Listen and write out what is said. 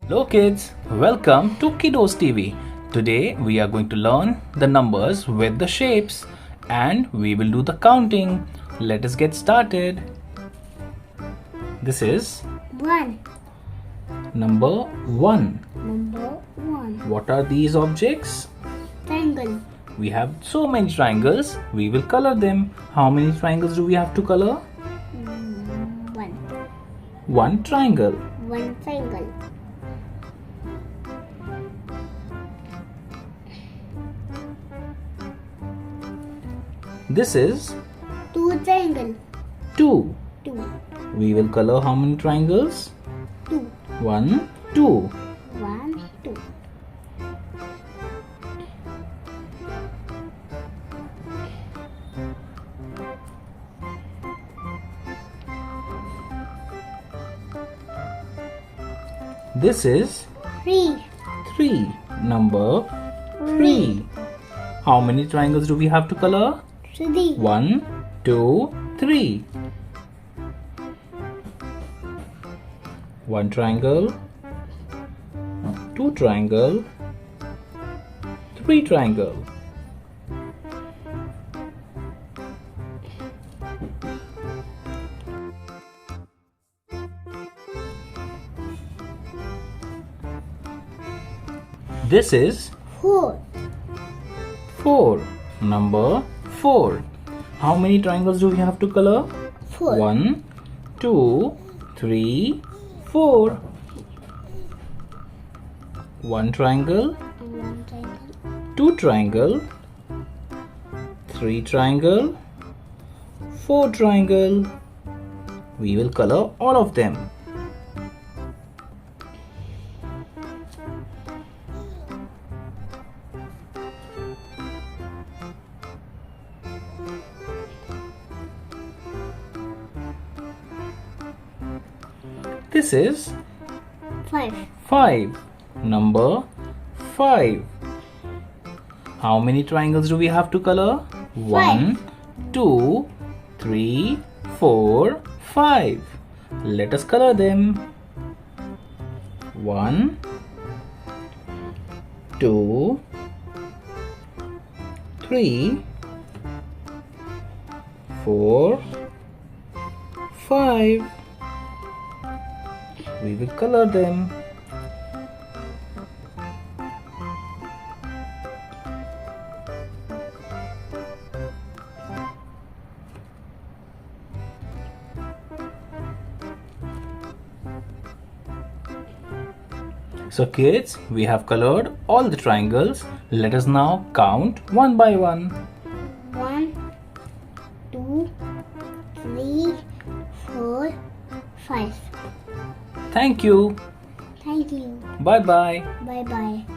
Hello kids, welcome to Kiddos TV. Today we are going to learn the numbers with the shapes and we will do the counting. Let us get started. This is 1. number 1. Number 1. What are these objects? Triangle. We have so many triangles. We will color them. How many triangles do we have to color? 1. One triangle. 1 triangle. This is 2 triangle. 2. 2. We will color how many triangles? 2. 1, 2. 1, 2. This is 3. 3. Number 3. How many triangles do we have to color? 3. 1, 2, 3. One triangle, 2 triangle, 3 triangle. This is 4. 4. Number 4. How many triangles do we have to color? 4. 1, 2, 3, 4. One triangle, 1 triangle. 2 triangle, 3 triangle, 4 triangle. We will color all of them. This is 5. 5. Number 5. How many triangles do we have to color? 1, 2, 3, 4, 5. Let us color them. 1, 2, 3, 4, 5. We will color them. So kids, we have colored all the triangles. Let us now count one by one. 1, 2, 3, 4, 5. Thank you. Thank you. Bye bye. Bye bye.